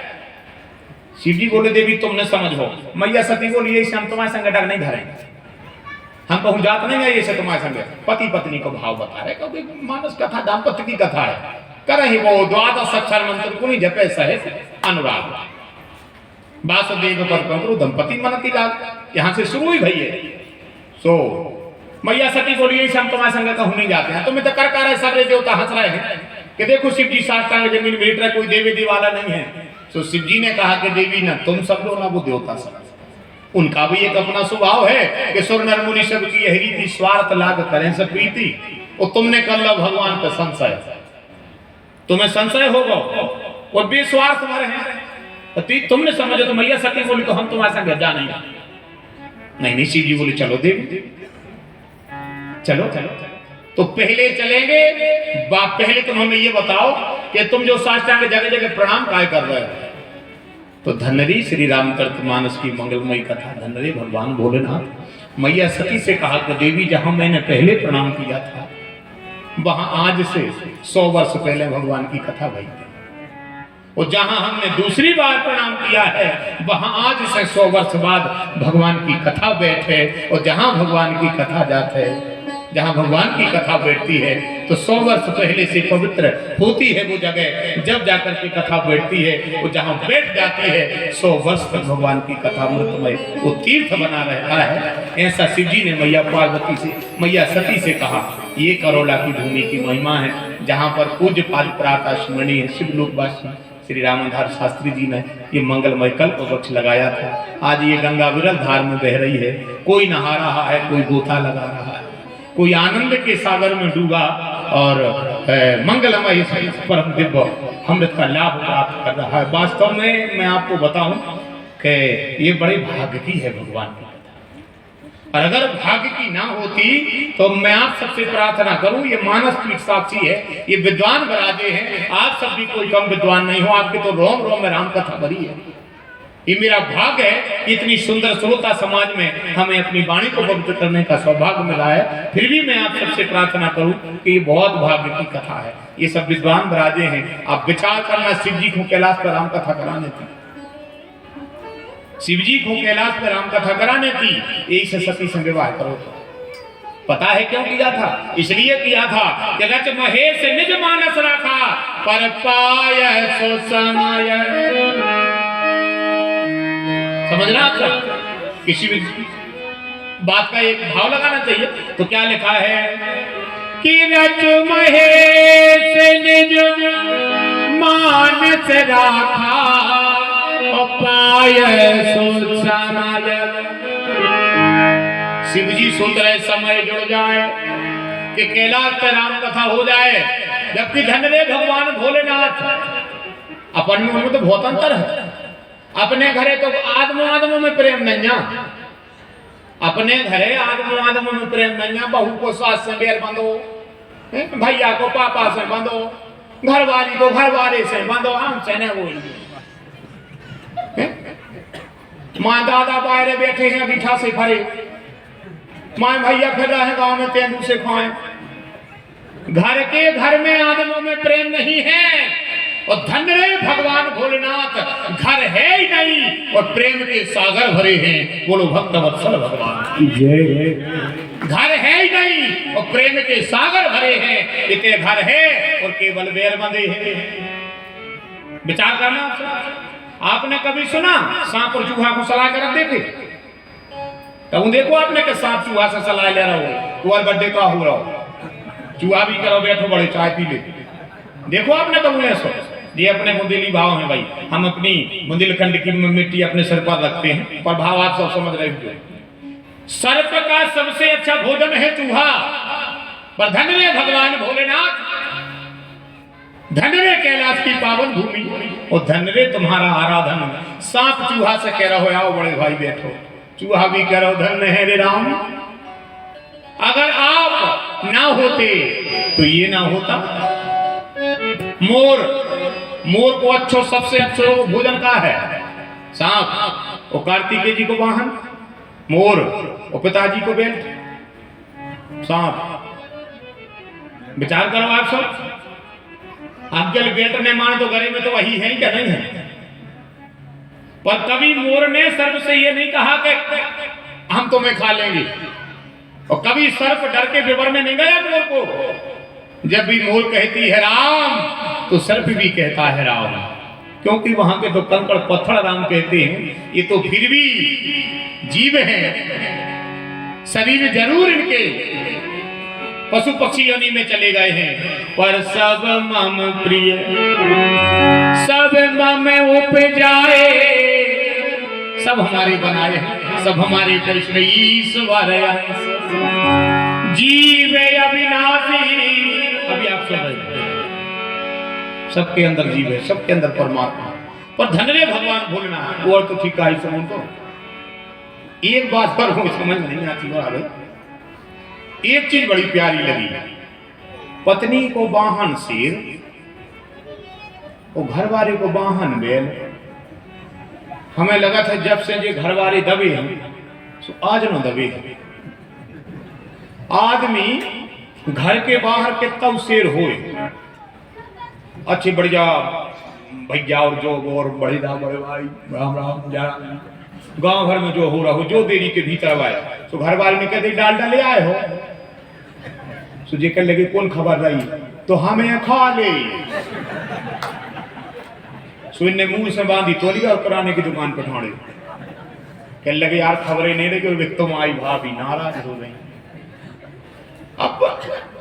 शिव जी बोले देवी तुमने समझो। मैया सती बोली यही हम तुम्हारे संग डग नहीं धरेंगे, हम कहूँ जात नहीं है, ये से तुम्हारे संग पति पत्नी को भाव बता रहे, क्योंकि मानस कथा दाम्पत्य की कथा है। कर ही वो द्वादश अक्षर मंत्र को नहीं जपे सहे अनुराग वासुदेव पर कंकरु दंपति मनती लाग, यहाँ से शुरू ही भई है। सो मैया सती बोली यही हम तुम्हारे संग कहूँ नहीं जाते हैं, तुम्हें तो कर रहे सारे देवता हंस रहे हैं कि देखो शिव जी साष्टांग जमीन में लेट रहे, कोई देवी देवाला नहीं है। तो शिव जी ने कहा कि देवी ना तुम सब लो ना वो देवता सब, उनका भी एक अपना स्वभाव है कि सुर नर मुनि सब की यही रीति स्वार्थ लाग करें सब प्रीति। और तुमने कर लो भगवान पे संशय, तुम्हें संशय होगा और बेस्वार्थ मरे हैं, तुमने समझो। तो मैया सती बोली तो हम तुम्हारे संग जा नहीं। शिव जी बोली चलो देवी चलो चलो। तो पहले चलेंगे, पहले तुम हमें ये बताओ कि तुम जो साष्टांग जगह जगह प्रणाम काय कर रहे हो। तो धनरी श्री रामचरित मानस की मंगलमयी कथा, धनरी भगवान भोलेनाथ मैया सती से कहा कि देवी जहां मैंने पहले प्रणाम किया था वहां आज से 100 वर्ष पहले भगवान की कथा भई, और जहां हमने दूसरी बार प्रणाम किया है वहां आज से 100 वर्ष बाद भगवान की कथा बैठे, और जहां भगवान की कथा जाते जहां भगवान की कथा बैठती है तो 100 वर्ष पहले से पवित्र होती है वो जगह, जब जाकर के कथा बैठती है वो जहां बैठ जाती है 100 वर्ष तक भगवान की कथा अमृतमय वो तीर्थ बना रहता है। ऐसा शिव जी ने मैया पार्वती से मैया सती से कहा। ये करोला की भूमि की महिमा है, जहां पर पूज्य पाद प्रातः स्मरणीय शिवलोकवासी श्री रामधार शास्त्री जी ने ये मंगलमय कल्प वृक्ष लगाया था। आज ये गंगा विरल धार में बह रही है, कोई नहा रहा है, कोई गोता लगा रहा है, कोई आनंद के सागर में डूबा और मंगलमय परम दिव्य अमृत का लाभ प्राप्त कर रहा है। वास्तव में मैं आपको बताऊं कि ये बड़े भाग्य की है भगवान की कथा, और अगर भाग्य की ना होती तो मैं आप सबसे प्रार्थना करूं, ये मानस पीठ साक्षी है, ये विद्वान बराजे हैं, आप सब भी कोई कम विद्वान नहीं हो, आपके तो रोम रोम में राम कथा भरी है। ये मेरा भाग्य है कि इतनी सुंदर श्रोता समाज में हमें अपनी वाणी को पवित्र करने का सौभाग्य मिला है। फिर भी मैं आप सबसे प्रार्थना करूं कि ये बहुत भाग्य की कथा है। ये सब विद्वान बराजे हैं, आप विचार करना। शिव जी को कैलाश पर राम कथा कराने थी, शिव जी को कैलाश पर राम कथा कराने थी, यही से सती से विवाह करो। पता है क्यों किया था? इसलिए किया था कि रच महेश निज मानस रखा, पर पाय सो समय। समझना आप सब, किसी भी बात का एक भाव लगाना चाहिए। तो क्या लिखा है कि रच महेश निज मानस रखा, पाय सो समय। शिव जी सुन रहे समय जुड़ जाए कि कैलाश पे राम कथा हो जाए, जबकि धन रे भगवान भोलेनाथ। अपन में उनमें तो बहुत अंतर है। अपने घरे तो आदमो आदमो में प्रेम नैया, अपने घरे आदमो आदमो में प्रेम नैया। बहू को सास से बेर बंधो, भैया को पापा से बंधो, घरवाली को घरवाले से बंधो, हमसे न बोलिए। माँ दादा बाहर बैठे हैं बिठा से भरे, माँ भैया फिर रहे गांव में तेंदू से खाएं। घर में आदमों में प्रेम नहीं है, और धन रे भगवान भोलेनाथ घर है ही नहीं और प्रेम के सागर भरे हैं। बोलो भक्त वत्सल भगवान की जय। घर है ही नहीं और प्रेम के सागर भरे हैं। इतने घर है और केवल बेर बंधे हैं। विचार करना। आपने कभी सुना सांप और चूहा को सलाह कर रख देते? तब देखो आपने के सांप चूहा से सलाह ले रहा हो, तुम्हारे बर्थडे का हो रहा हो, चूहा भी करो, बैठो बड़े चाय पी ले। देखो आपने कब ऐसा ये अपने बुंदेली भाव है भाई। हम अपनी बुंदेलखंड की मिट्टी अपने सर पर रखते हैं, पर भाव आप सब समझ रहे हो। सर्प का सबसे अच्छा भोजन है चूहा, पर धन रे भगवान भोलेनाथ, धन रे कैलाश की पावन भूमि, और धन रे तुम्हारा आराधन। सांप चूहा से कह रहा हो आओ बड़े भाई बैठो, चूहा भी कह रहा हो धन है रे राम। अगर आप ना होते तो ये ना होता। मोर को अच्छो सबसे अच्छो भोजन का है सांप, और कार्तिकेय जी को वाहन मोर, और पिताजी को बेल्ट सांप। विचार करो आप सब। अब जल बेल्ट ने मान तो घरे में तो वही है क्या नहीं है? पर कभी मोर ने सर्प से ये नहीं कहा कि हम तुम्हें खा लेंगे, और कभी सर्प डर के विवर में नहीं गया मोर को। जब भी मोर कहती है राम तो सर्प भी कहता है राम, क्योंकि वहां के तो कंकड़ पत्थर राम कहते हैं। ये तो फिर भी जीव हैं, शरीर जरूर इनके पशु पक्षी योनि में चले गए हैं, पर सब मम प्रिय सब मम उपजाए। सब हमारे बनाए हैं, सब हमारे कृष्ण ईश्वर जीव अविनाशी। अभी आप सुन रहे हैं, सबके अंदर जीव है, सबके अंदर परमात्मा। पर धन रे भगवान भोलेनाथ वो और तो ठीक है। सुनो तो एक बात पर वो समझ नहीं आती और एक चीज बड़ी प्यारी लगी। पत्नी को वाहन शेर और घरवाले को वाहन बैल। हमें लगा था जब से ये घरवाले दबे हैं तो आज न दबे। आदमी घर के बाहर कितना शेर होए, अच्छी बढ़िया भैया और जो और बड़े बड़े भाई राम राम जा। गांव भर में जो हो रहा हो, जो देरी के भीतर आया तो घर वाले ने कहते डाल डाले आए हो तो जे कह लगे कौन खबर रही तो हमें खा ले। सुन ने मुंह से बांधी तोली और कराने की दुकान पर ढांढे। कह लगे यार खबरें नहीं रही, विक्तम आई भाभी नाराज हो गई। अब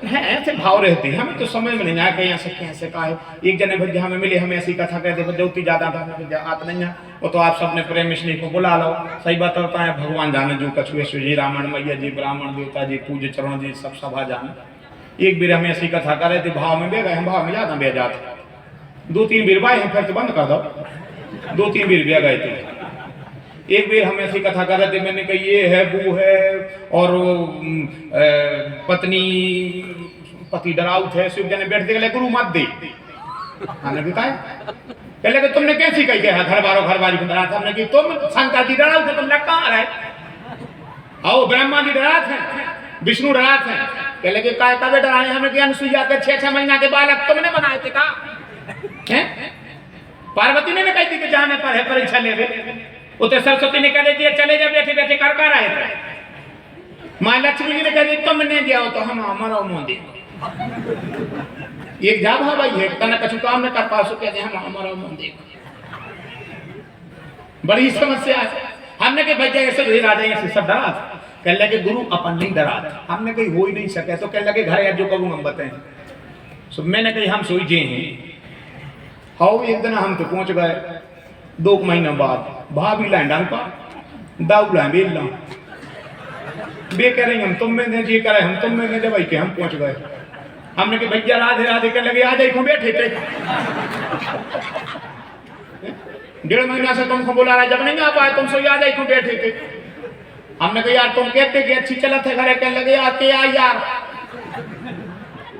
है ऐसे भाव रहते हैं, हमें तो समझ में नहीं आया कि ऐसे कैसे का है। एक जने भैया हमें मिले, हमें ऐसी कथा कहते जो ज्यादा आता नहीं है वो तो आप सबने प्रेम स्नेह को बुला लो। सही बात होता है, भगवान जाने जो कछुए जी रावण मैया जी ब्राह्मण देवता जी पूज्य चरण जी सब सभा जाने। एक बेर हमें ऐसी कथा कर रहे थे, भाव में बे गए, हम भाव में ज्यादा बे जाते। 2-3 बेर बाए हम फिर तो बंद कर दो, 2-3 बेर बे गए थे। एक बेर हम ऐसी कथा कर रहे थे, मैंने कहा ये है वो है और पति डराउट है। शिव जने बैठते गए गुरु मत दे, हमने बताया कह लगे तुमने कैसी कही है घर बारी को डरा था? हमने कि तुम शंकर जी डरा थे, तुम लग कहाँ रहे? आओ ब्रह्मा जी डरा थे, विष्णु डरा थे। कह लगे काय कबे डराए? हमने कि अनुसुईया के 6-6 महीना के बालक तुमने बनाए थे का? पार्वती ने कही थी कि जाने पर है परीक्षा ले उते सरस्वती ने कह दिया चले जा बैठे बैठे कर रहे थे। माँ लक्ष्मी जी ने कह दी तुमने दिया हो तो हम हमारा मुंह दे एक जा भाई है तना कछु काम न कर पासो कहते हम हमारा मुंह दे। बड़ी समस्या है। हमने कहा भाई ऐसे राजा ऐसे सब डरा था। कह लगे गुरु अपन नहीं डरा था। हमने कही हो ही नहीं सके तो कह लगे घर जो कहूँ हम बताएं। सो मैंने कही हम सोई जे हैं हाउ एक दिन हम तो पहुंच गए 2 महीना बाद भाभी लाइन डाल पा दाऊ लाइन बेल ला बे कह रही हम तुम में ने जी करे हम तुम में ने भाई के हम पहुंच गए। हमने कि भैया राधे राधे कर लगे आ जाए को बैठे थे 1.5 महीना से तुमको बुला रहा जब नहीं आ पाए तुम सो आ जाए को बैठे थे। हमने कहा यार तुम कहते कि अच्छी चलत है घरे कह लगे आते आ यार।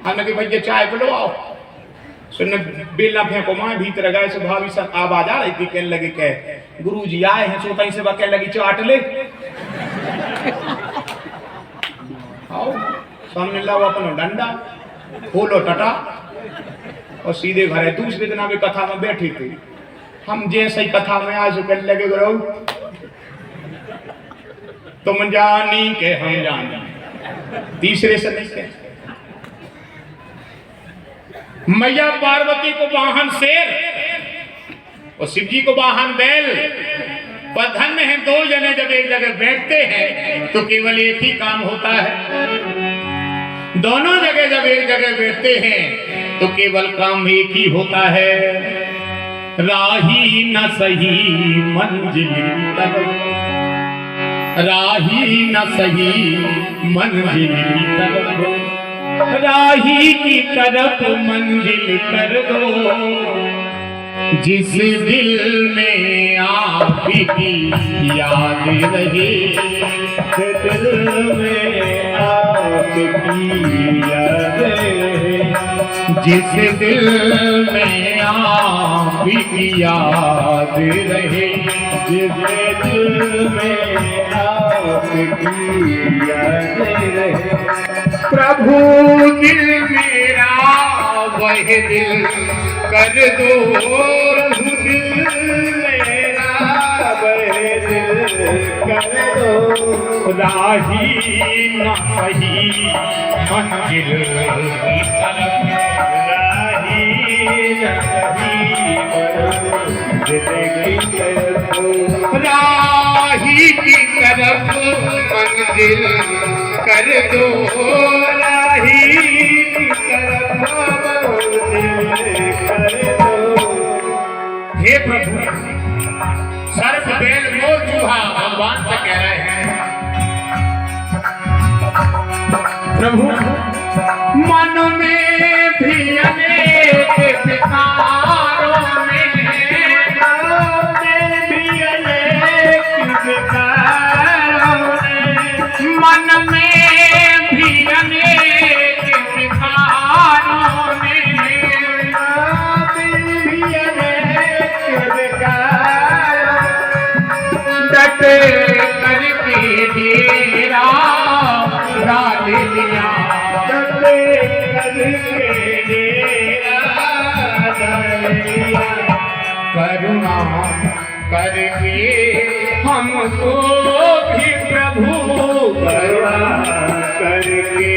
हमने कहा भैया चाय पिलो आओ सुन बेला फेंको माँ भीतर गए से भाभी सब आवाज आ रही थी। कहने लगे कह गुरु जी आए हैं सो कहीं से कह लगी चाट ले आओ सामने लाओ अपना डंडा खोलो टटा और सीधे घरे। दूसरे दिन अभी कथा में बैठी थी हम जैसे ही कथा में आज कहने लगे गुरु तुम जानी के हम जानी। तीसरे से नहीं कह मैया पार्वती को वाहन शेर और शिव जी को वाहन बैल। पर धन्य है 2 जने जब एक जगह बैठते हैं तो केवल एक ही काम होता है। दोनों जगह जब एक जगह बैठते हैं तो केवल काम एक ही होता है। राही न सही मंजिल तरफ राही न सही मंजिल तरफ राही की तरफ मंजिल कर दो। जिस दिल में आपकी याद रहे दिल में आपकी याद रहे। जिस दिल में आपकी याद रहे जिस दिल में आपकी याद रहे। प्रभु दिल मेरा वह दिल कर दो। प्रभु दिल मेरा वह दिल कर दो। राही न सही मंजिल की तरफ राही न सही मंजिल की तरफ राही की तरफ मंजिल कर दो। राही की तरफ मंजिल कर दो। हे प्रभु सर्प बैल मोर चूहा भगवान से कह रहे हैं प्रभु मन में भी अनेक विकारों में भी अनेक विकारों में मन में भी अनेक विकारों में भी अनेक विकारों डटे करके डेरा डाल लिया डटे करके डेरा डाल लिया। करुणा करके हमको भी प्रभु करुणा करके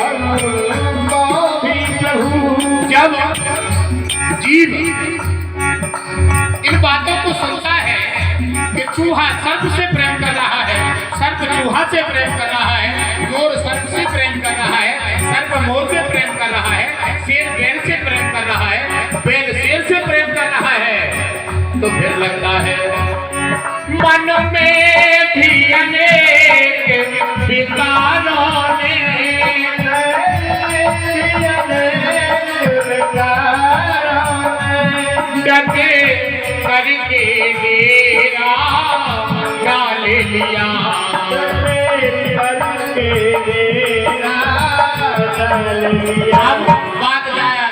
हमको भी प्रभु। जब जीव इन बातों को सुनता है कि चूहा सर्प से प्रेम कर रहा है सर्प चूहा से प्रेम कर रहा है मोर सर्प से प्रेम कर रहा है सर्प मोर से प्रेम कर रहा है शेर बैल से प्रेम कर रहा है बैल शेर से प्रेम कर रहा है तो फिर लगता है मन में भी अनेक विकारों ने डटे करके डेरा डाल लिया करके डेरा डाल लिया। बात जाया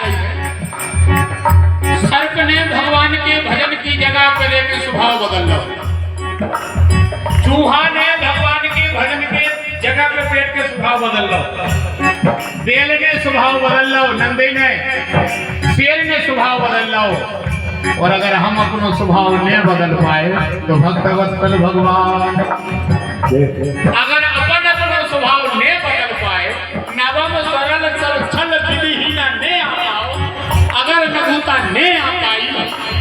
सर्प ने भगवान की चूहे ने स्वभाव बदल लो। चूहा ने भगवान के भजन के जगह पे पेट के स्वभाव बदल लो। बेल ने स्वभाव बदल लो, नंदी ने, शेर ने स्वभाव बदल लो। और अगर हम अपनो स्वभाव न बदल पाए तो भक्तवत्सल भगवान अगर अपन अपनो स्वभाव न बदल पाए, नवम सरल छल विधिहीन ने आओ, अगर नभूता ने आ पाई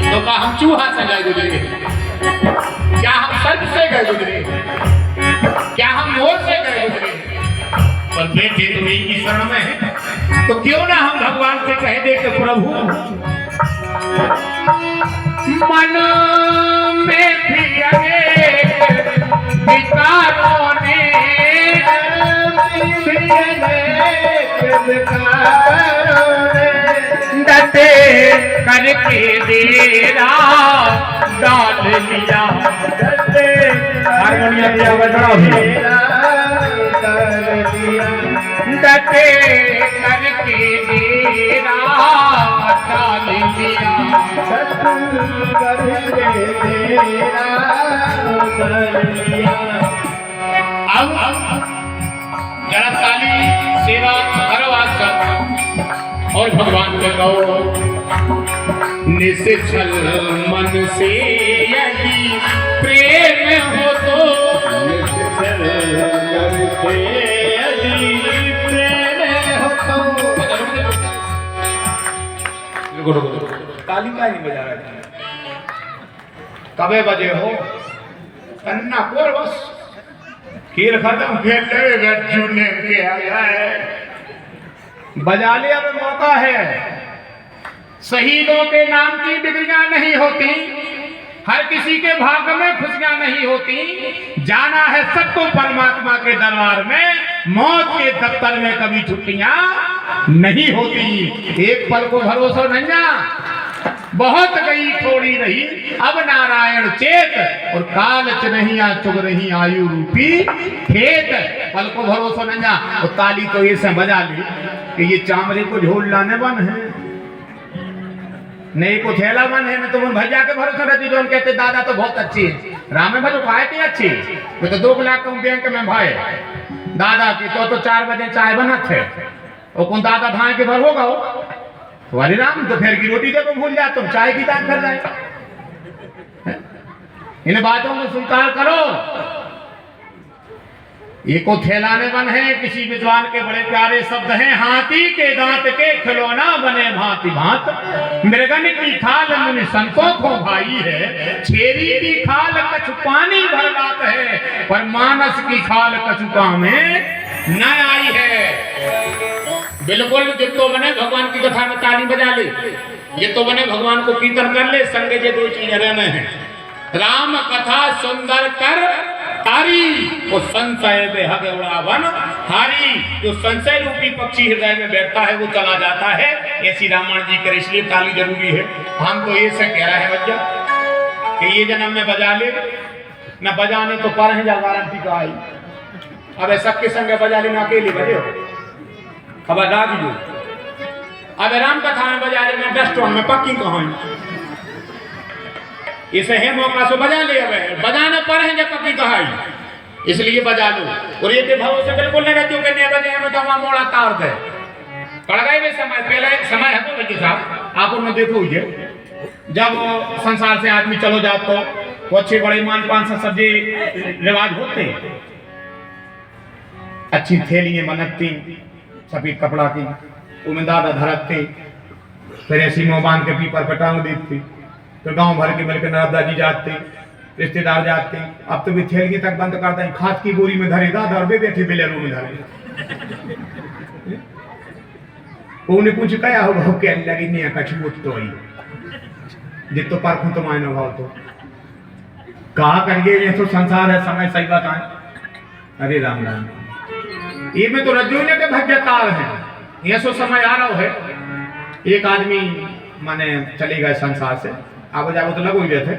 तो का हम चूहा से गए गुजरे, क्या हम सर्प से गए गुजरे, क्या हम मोर से गए गुजरे? पर बेटे तुम्हें की शरण में है तो क्यों ना हम भगवान से कह दे कि प्रभु मन में भी अनेक विकारों ने डटे करके देरा डाल लिया, हारमोनियम दिया बजाओ डटे करके देरा डाल लिया। अब जड़ताली सेवा करवास और भगवान के गौ निश्चल मन से यदि प्रेम हो तो ताली का नहीं बजा रहा है। कबे बजे हो अन्ना कोर बस खीर खत्म फिर लगेगा चूने के आया है। बजा ले, अब मौका है। शहीदों के नाम की डिग्रियां नहीं होती, हर किसी के भाग्य में खुशियां नहीं होती। जाना है सबको परमात्मा के दरबार में, मौत के दफ्तर में कभी छुट्टियां नहीं होती। एक पल को भरोसा नहीं ना, बहुत गई थोड़ी रही अब नारायण चेत, और कालच नहीं आ चुग रही आयु रूपी खेत। पल को भरोसा नहीं ना, और ताली तो ये से बजा ली कि ये चामड़े को झोल लाने बन है, नहीं को थैला मन है। मैं तो भैया के भरोसा रहती जो कहते दादा तो बहुत अच्छी है, रामे भाई खाए थी अच्छी, मैं तो 2 लाख का बैंक में भाई दादा की तो 4 बजे चाय बना थे, और कौन दादा धाए के भर होगा वो वाली राम तो फिर की रोटी देखो भूल जाए तुम चाय की दान कर जाए। इन बातों को स्वीकार करो। ये को थैलाने बन है, किसी विद्वान के बड़े प्यारे शब्द हैं, हाथी के दांत के खिलौना बने भांति भांत, मृगन की खाल मुनि संतों को भाई है, छेरी की खाल कछु पानी भर बात है, पर मानस की खाल कछुका में न आई है। बिल्कुल जितो बने भगवान की कथा में ताली बजा ले, ये तो बने भगवान को कीर्तन कर ले, संगे जे 2 चीज रहने हैं। राम कथा सुंदर कर हारी, वो संशय बेहद उड़ावन हारी। जो संशय रूपी पक्षी हृदय में बैठता है वो चला जाता है। ऐसी रामायण जी करे, इसलिए ताली जरूरी है। हम तो ये से कह रहे हैं बच्चा कि ये जन्म में बजा ले, न बजाने तो पर है जा गारंटी का आई। अब सबके संग बजा लेना अकेले बजे हो खबरदार दीजिए। अब राम कथा में बजा लेना 10 टोन में पक्की कहां इसे है मौका से बजा ले, अब बजाना पर है जब पक्की कहाई, इसलिए बजा लो। और ये भाव से बिल्कुल नहीं रहती कि नहीं बजे हमें तो वहां मोड़ा तार दे कड़गाई में समय पहले समय है। तो भैया साहब आप उन्हें देखो ये जब संसार से आदमी चलो जाते तो अच्छे बड़े मान पान से सब्जी रिवाज होते, अच्छी थैलियां बनती सफेद कपड़ा की, उनमें दादा धरकते, फिर ऐसी मुंह बांध के पीपर पर टांग देती, तो गांव भर के मिलकर नर्मदा जी जाते, रिश्तेदार जाते। अब तो भी थैली तक बंद करते हैं, खाद की बोरी में धरे दादा और बैठे बिलेरों में धरे। उन्हें कुछ कया होगा क्या लगी नहीं कछुत तो ही जितो परखूं तो मायने भाव तो कहा करिए ये तो संसार है, समय सही बताएं। अरे राम राम, ये में तो रज्जु ने के भाग्यकार है, ये सो समय आ रहा है। एक आदमी माने चले गए संसार से, अब जाओ तो लगो ही थे